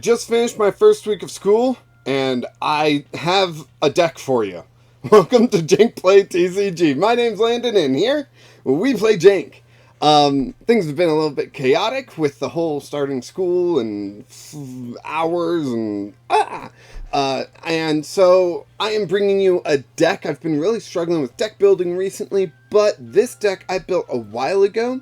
Just finished my first week of school, and I have a deck for you. Welcome to Jank Play TCG. My name's Landon, and here we play Jank. Things have been a little bit chaotic with the whole starting school and hours and so I am bringing you a deck. I've been really struggling with deck building recently, but this deck I built a while ago.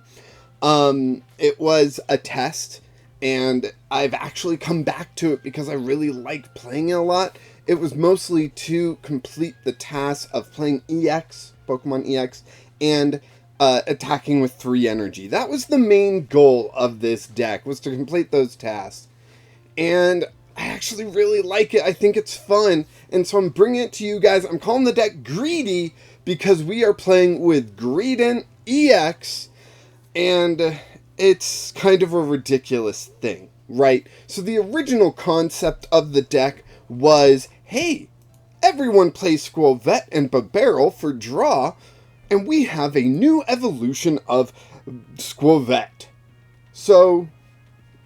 It was a test, and I've actually come back to it because I really liked playing it a lot. It was mostly to complete the task of playing EX, Pokemon EX, and attacking with 3 energy. That was the main goal of this deck, was to complete those tasks. And I actually really like it. I think it's fun, and so I'm bringing it to you guys. I'm calling the deck Greedie because we are playing with Greedent EX, and it's kind of a ridiculous thing, right? So the original concept of the deck was, hey, everyone plays Skwovet and Bibarel for draw, and we have a new evolution of Skwovet. So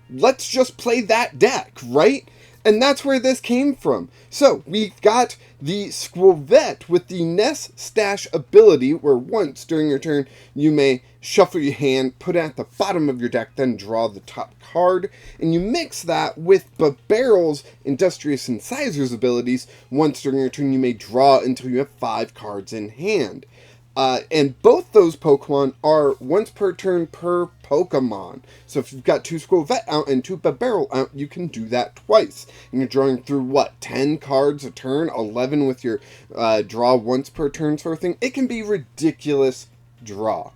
let's just play that deck, right? And that's where this came from. So we've got the Skwovet with the Nest Stash ability, where once during your turn you may shuffle your hand, put it at the bottom of your deck, then draw the top card. And you mix that with Bibarel's Industrious Incisors abilities. Once during your turn you may draw until you have 5 cards in hand. And both those Pokemon are once per turn per Pokemon. So if you've got 2 Skwovet out and 2 Bibarel out, you can do that twice. And you're drawing through, what, 10 cards a turn? 11 with your draw once per turn sort of thing? It can be ridiculous draw.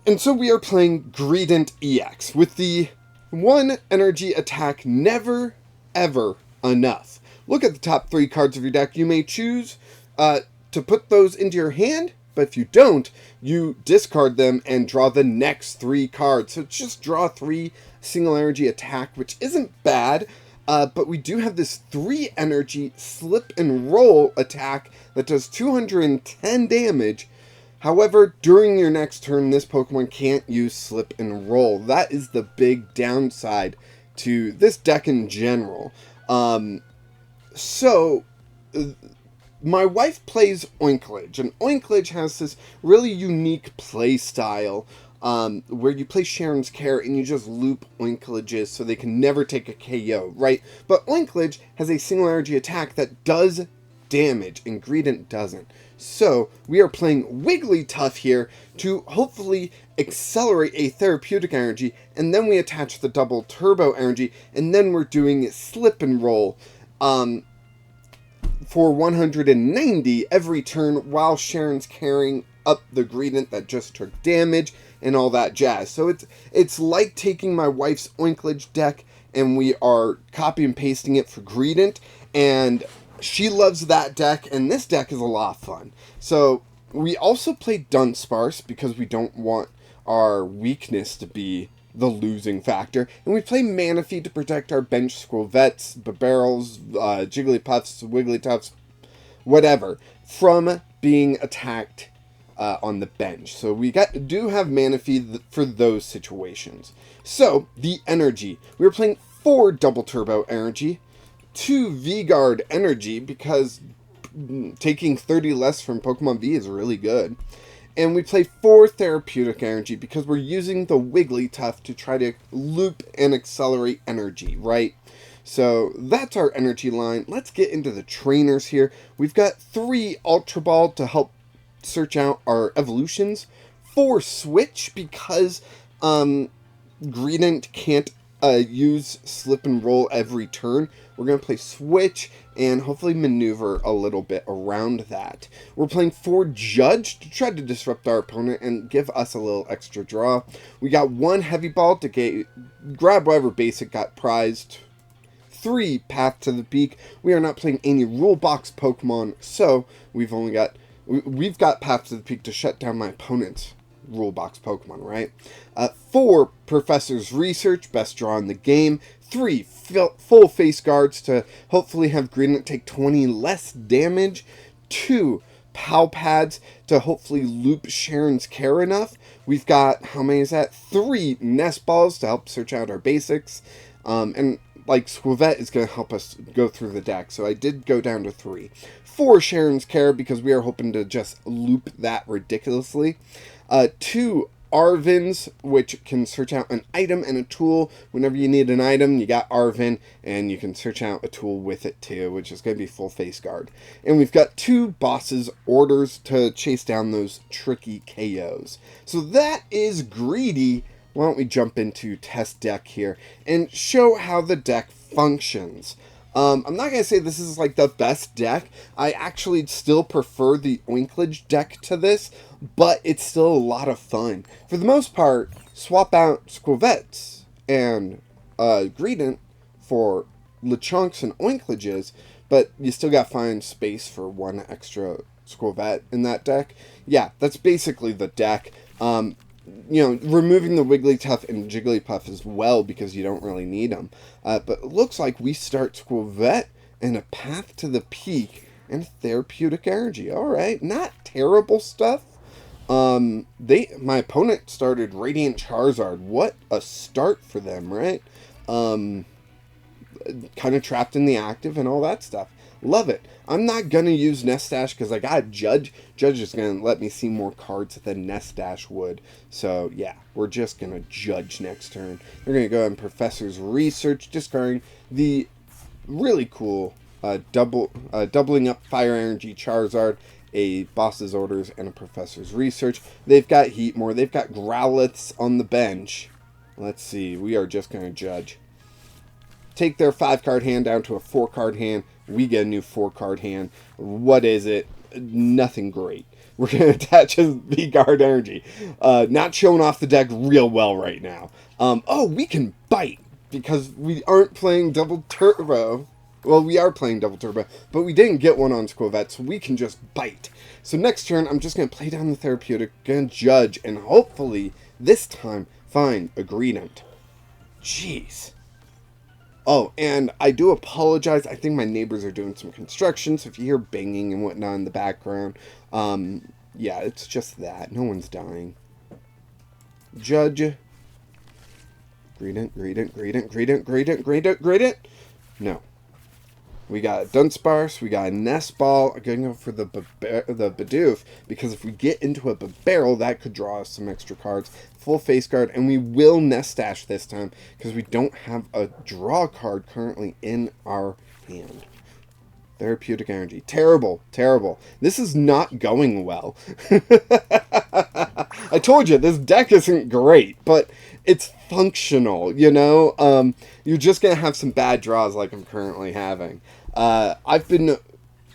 And so we are playing Greedent EX with the 1 energy attack never, ever enough. Look at the top 3 cards of your deck. You may choose to put those into your hand, but if you don't, you discard them and draw the next 3 cards. So just draw 3 single energy attack, which isn't bad, but we do have this 3 energy slip and roll attack that does 210 damage. However, during your next turn, this Pokemon can't use slip and roll. That is the big downside to this deck in general. My wife plays Oinkologne, and Oinkologne has this really unique play style where you play Cheren's Care and you just loop Oinkolones so they can never take a KO, right? But Oinkologne has a single energy attack that does damage, and Greedent doesn't. So we are playing Wigglytuff here to hopefully accelerate a Therapeutic Energy, and then we attach the double Turbo Energy, and then we're doing Slip and Roll for 190 every turn while Cheren's carrying up the Greedent that just took damage and all that jazz. So it's like taking my wife's Oinkologne deck and we are copy and pasting it for Greedent, and she loves that deck, and this deck is a lot of fun. So we also play Dunsparce because we don't want our weakness to be the losing factor, and we play Manaphy to protect our bench Skwovet's, Bibarel's, Jigglypuff's, Wigglytuff's, whatever, from being attacked on the bench. So we do have Manaphy for those situations. So, the energy. We're playing 4 Double Turbo Energy, 2 V-Guard Energy, because taking 30 less from Pokemon V is really good. And we play 4 Therapeutic Energy because we're using the Wigglytuff to try to loop and accelerate energy, right? So that's our energy line. Let's get into the trainers here. We've got 3 Ultra Ball to help search out our evolutions. 4 Switch because Greedent can't use Slip and Roll every turn. We're going to play Switch and hopefully maneuver a little bit around that. We're playing 4 Judge to try to disrupt our opponent and give us a little extra draw. We got 1 Heavy Ball to grab whatever basic got prized. 3 Path to the Peak. We are not playing any rule box Pokemon, so we've got Path to the Peak to shut down my opponent's rule box Pokemon, right? 4 Professor's Research, best draw in the game. 3 full face guards to hopefully have Greedent take 20 less damage. 2 Pal Pads to hopefully loop Cheren's Care enough. We've got, how many is that? 3 Nest Balls to help search out our basics. And like, Skwovet is going to help us go through the deck, so I did go down to 3. 4 Cheren's Care, because we are hoping to just loop that ridiculously. 2 Arvens, which can search out an item and a tool. Whenever you need an item, you got Arven, and you can search out a tool with it too, which is going to be full face guard. And we've got 2 bosses' orders to chase down those tricky KOs. So that is Greedie. Why don't we jump into test deck here and show how the deck functions. I'm not going to say this is like the best deck. I actually still prefer the Oinkologne deck to this, but it's still a lot of fun. For the most part, swap out Skwovet and Greedent for Lechonks and Oinkolones, but you still got to find space for 1 extra Skwovet in that deck. Yeah, that's basically the deck. You know, removing the Wigglytuff and Jigglypuff as well, because you don't really need them. But it looks like we start Skwovet and a Path to the Peak and Therapeutic Energy. Alright, not terrible stuff. My opponent started Radiant Charizard. What a start for them, right? Kind of trapped in the active and all that stuff. Love it. I'm not going to use Nest Dash because I got Judge. Judge is going to let me see more cards than Nest Dash would. So, yeah, we're just going to Judge next turn. We're going to go ahead and Professor's Research, discarding the really cool doubling up Fire Energy Charizard, a Boss's Orders, and a Professor's Research. They've got Heatmore. They've got Growliths on the bench. Let's see. We are just going to Judge. Take their 5-card hand down to a 4-card hand. We get a new 4-card hand. What is it? Nothing great. We're going to attach his V-Guard Energy. Not showing off the deck real well right now. Oh, we can bite because we aren't playing Double Turbo. Well, we are playing Double Turbo, but we didn't get one on Skwovet, so we can just bite. So next turn, I'm just going to play down the Therapeutic, going to Judge, and hopefully this time find a Greedent. Jeez. Oh, and I do apologize. I think my neighbors are doing some construction, so if you hear banging and whatnot in the background, yeah, it's just that. No one's dying. Judge. Greedent, Greedent, Greedent, Greedent, Greedent, Greedent, Greedent. No. We got a Dunsparce, we got a Nest Ball. I'm going to go for the Bidoof, because if we get into a Bibarel, that could draw us some extra cards. Full face guard, and we will Nest Dash this time, because we don't have a draw card currently in our hand. Therapeutic Energy. Terrible, terrible. This is not going well. I told you, this deck isn't great, but it's functional, you know? You're just going to have some bad draws like I'm currently having. I've been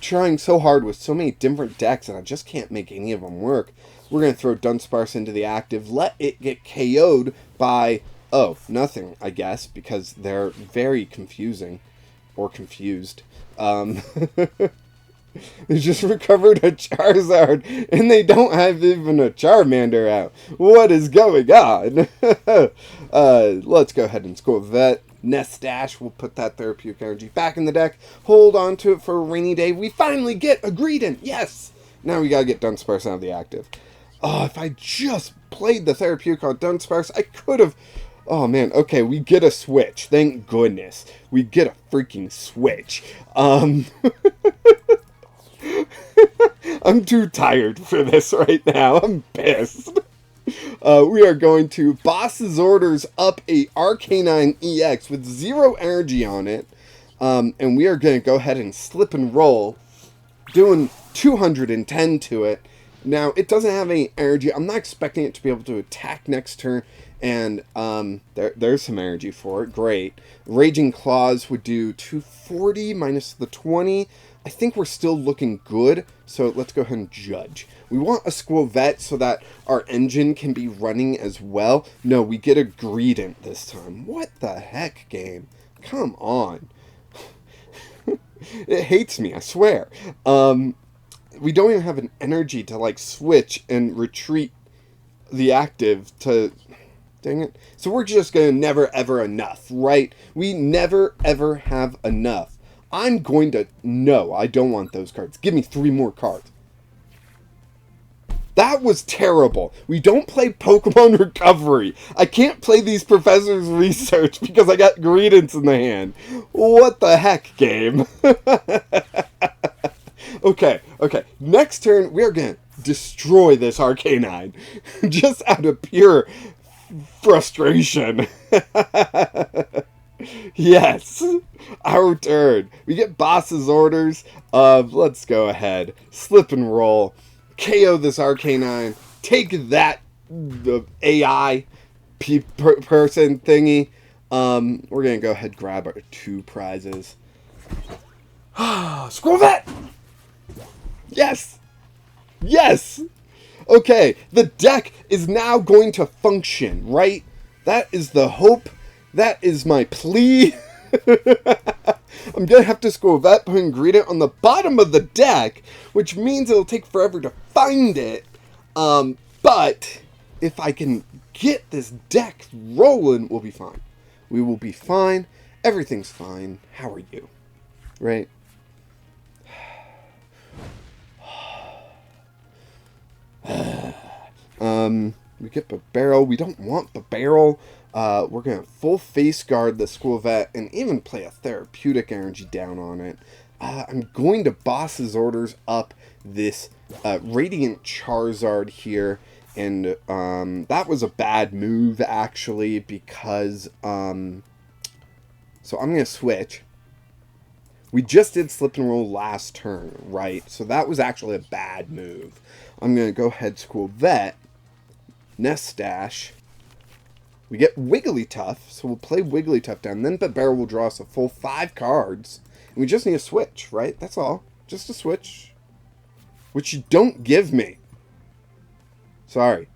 trying so hard with so many different decks, and I just can't make any of them work. We're going to throw Dunsparce into the active, let it get KO'd by, oh, nothing, I guess, because they're very confusing, or confused. They just recovered a Charizard, and they don't have even a Charmander out. What is going on? Let's go ahead and Skwovet. Nest Dash, we'll put that Therapeutic Energy back in the deck. Hold on to it for a rainy day. We finally get a Greedent. Yes! Now we gotta get Dunsparce out of the active. Oh, if I just played the Therapeutic on Dunsparce, I could have... Oh, man. Okay, we get a Switch. Thank goodness. We get a freaking Switch. I'm too tired for this right now. I'm pissed. We are going to Boss's Orders up a Arcanine EX with 0 energy on it. And we are going to go ahead and slip and roll, doing 210 to it. Now, it doesn't have any energy. I'm not expecting it to be able to attack next turn. And there's some energy for it. Great. Raging Claws would do 240 minus the 20. I think we're still looking good, so let's go ahead and Judge. We want a Skwovet so that our engine can be running as well. No, we get a Greedent this time. What the heck, game? Come on. It hates me, I swear. We don't even have an energy to, like, switch and retreat the active to... Dang it. So we're just going to never ever enough, right? We never ever have enough. I'm going to... No, I don't want those cards. Give me 3 more cards. That was terrible. We don't play Pokemon Recovery. I can't play these Professor's Research because I got Greedents in the hand. What the heck, game? Okay. Next turn, we're going to destroy this Arcanine. Just out of pure frustration. Yes. Our turn. We get boss's orders of, let's go ahead, slip and roll. KO this Arcanine, take that, the AI person thingy. We're gonna go ahead and grab our 2 prizes. Skwovet! Yes! Yes! Okay, the deck is now going to function, right? That is the hope. That is my plea. I'm going to have to Skwovet putting Greedent on the bottom of the deck, which means it'll take forever to find it. But if I can get this deck rolling, we'll be fine. We will be fine. Everything's fine. How are you? Right? We get Bibarel. We don't want Bibarel. We're going to full face guard the Skwovet and even play a Therapeutic Energy down on it. I'm going to boss's orders up this Radiant Charizard here. And that was a bad move, actually, because... so I'm going to switch. We just did slip and roll last turn, right? So that was actually a bad move. I'm going to go ahead Skwovet. Nest Dash. We get Wigglytuff, so we'll play Wigglytuff down. Then Bibarel will draw us a full 5 cards. And we just need a switch, right? That's all. Just a switch. Which you don't give me. Sorry.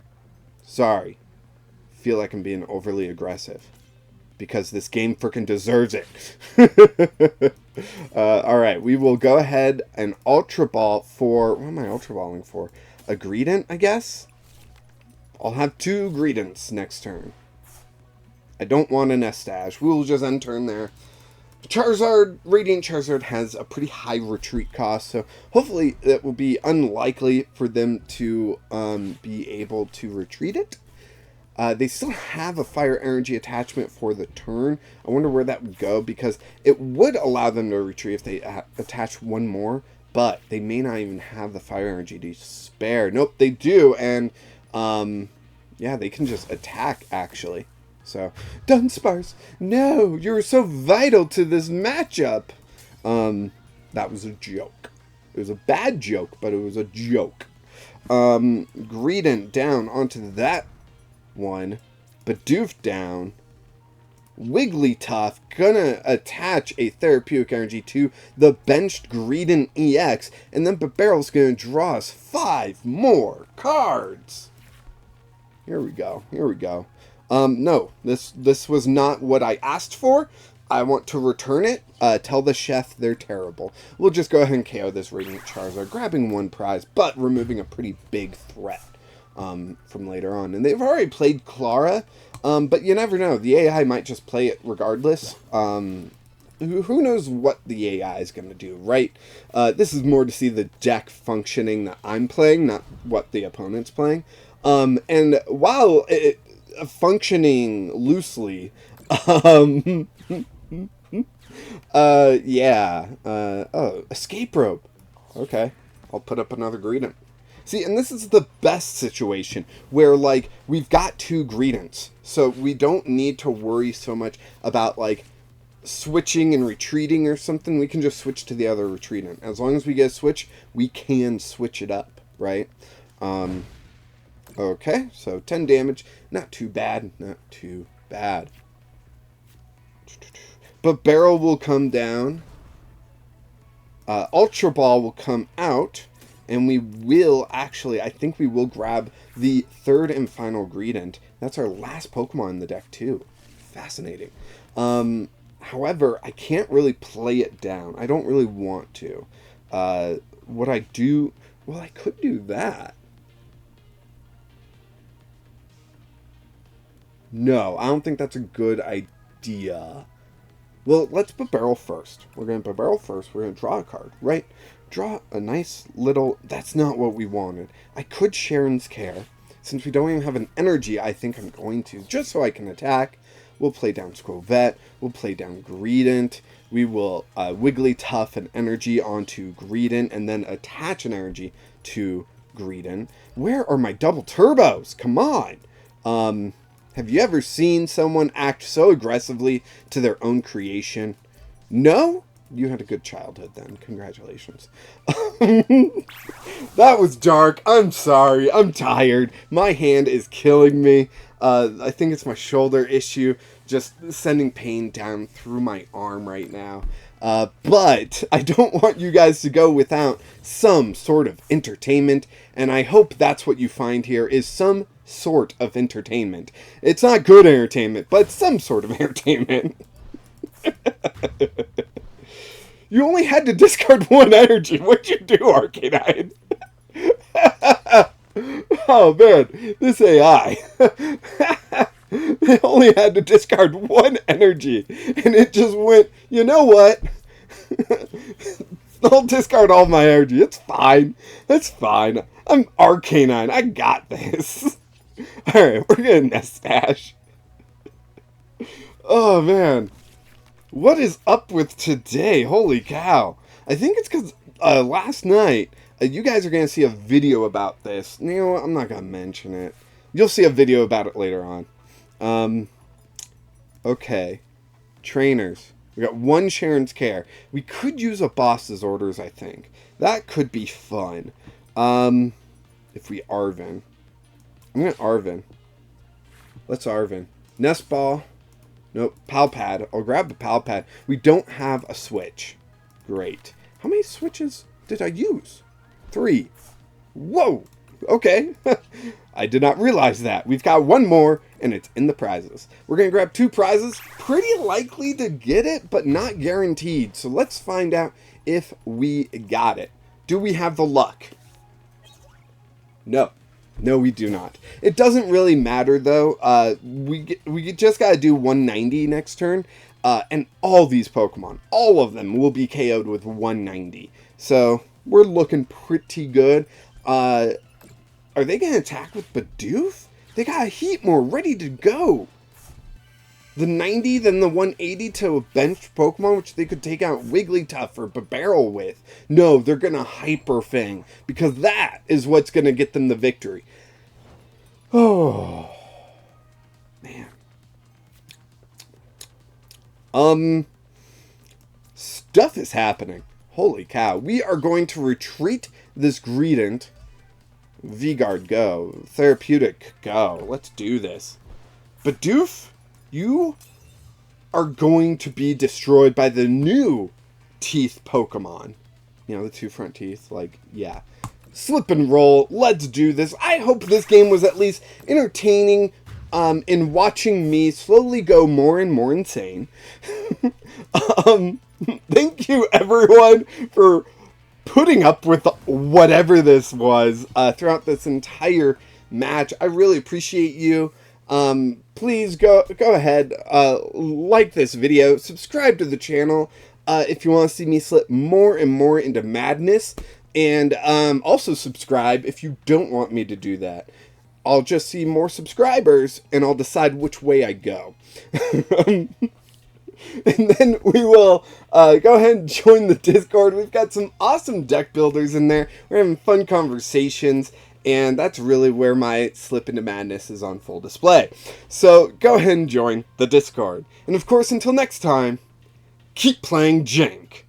Feel like I'm being overly aggressive. Because this game frickin' deserves it. Alright, we will go ahead and Ultra Ball for... What am I Ultra Balling for? A Greedent, I guess? I'll have 2 Greedents next turn. I don't want a Nest Dash. We'll just end turn there. Charizard, Radiant Charizard has a pretty high retreat cost, so hopefully it will be unlikely for them to be able to retreat it. They still have a Fire Energy attachment for the turn. I wonder where that would go, because it would allow them to retreat if they attach 1 more, but they may not even have the Fire Energy to spare. Nope, they do, and yeah, they can just attack, actually. So, Dunsparce, no, you were so vital to this matchup. That was a joke. It was a bad joke, but it was a joke. Greedent down onto that one. Bidoof down. Wigglytuff gonna attach a Therapeutic Energy to the benched Greedent EX, and then Bibarel's gonna draw us 5 more cards. Here we go. No, this was not what I asked for. I want to return it. Tell the chef they're terrible. We'll just go ahead and KO this Radiant Charizard, grabbing 1 prize, but removing a pretty big threat from later on. And they've already played Clara, but you never know. The AI might just play it regardless. Who knows what the AI is going to do, right? This is more to see the deck functioning that I'm playing, not what the opponent's playing. And while it functioning loosely, yeah, oh, escape rope. Okay, I'll put up another Greedent. See, and this is the best situation where, like, we've got 2 Greedents, so we don't need to worry so much about, like, switching and retreating or something. We can just switch to the other retreatant. As long as we get a switch, we can switch it up, right? Okay, so 10 damage. Not too bad. But Bibarel will come down. Ultra Ball will come out. And we will actually, I think we will grab the 3rd and final Greedent. That's our last Pokemon in the deck, too. Fascinating. However, I can't really play it down. I don't really want to. What I do... Well, I could do that. No, I don't think that's a good idea. Well, let's Bibarel first. We're going to Bibarel first. We're going to draw a card, right? draw a nice little... That's not what we wanted. I could Cheren's Care. Since we don't even have an energy, I think I'm going to, just so I can attack. We'll play down Skwovet. We'll play down Greedent. We will Wigglytuff an energy onto Greedent, and then attach an energy to Greedent. Where are my double turbos? Come on! Have you ever seen someone act so aggressively to their own creation? No? You had a good childhood then. Congratulations. That was dark. I'm sorry. I'm tired. My hand is killing me. I think it's my shoulder issue. Just sending pain down through my arm right now. But I don't want you guys to go without some sort of entertainment. And I hope that's what you find here is some sort of entertainment. It's not good entertainment, but some sort of entertainment. You only had to discard one energy. What'd you do, Arcanine? Oh, man. This AI. They only had to discard one energy. And it just went, you know what? I'll discard all my energy. It's fine. It's fine. I'm Arcanine. I got this. Alright, we're going to Nest Stash. Oh, man. What is up with today? Holy cow. I think it's because last night, you guys are going to see a video about this. You know what? I'm not going to mention it. You'll see a video about it later on. Okay. Trainers. We got one Cheren's Care. We could use a boss's orders, I think. That could be fun. If we Arven. I'm going to Arven. Let's Arven. Nest Ball. Nope, Pal Pad. I'll grab the Pal Pad. We don't have a Switch. Great. How many Switches did I use? 3. Whoa! Okay. I did not realize that. We've got one more, and it's in the prizes. We're going to grab 2 prizes. Pretty likely to get it, but not guaranteed. So let's find out if we got it. Do we have the luck? No. No, we do not. It doesn't really matter, though. We just got to do 190 next turn. And all these Pokemon, all of them, will be KO'd with 190. So, we're looking pretty good. Are they going to attack with Bidoof? They got a Heatmore ready to go. The 90, then the 180 to a bench Pokemon, which they could take out Wigglytuff or Bibarel with. No, they're going to Hyper Fang, because that is what's going to get them the victory. Oh, man. Stuff is happening. Holy cow. We are going to retreat this Greedent. V-Guard, go. Therapeutic, go. Let's do this. Bidoof, you are going to be destroyed by the new teeth Pokemon. You know, the 2 front teeth. Like, yeah. Slip and roll. Let's do this. I hope this game was at least entertaining in watching me slowly go more and more insane. Thank you, everyone, for putting up with whatever this was throughout this entire match. I really appreciate you. Please go ahead, like this video, subscribe to the channel if you want to see me slip more and more into madness, and also subscribe if you don't want me to do that. I'll just see more subscribers, and I'll decide which way I go. And then we will go ahead and join the Discord. We've got some awesome deck builders in there. We're having fun conversations. And that's really where my slip into madness is on full display. So go ahead and join the Discord. And of course, until next time, keep playing Jank.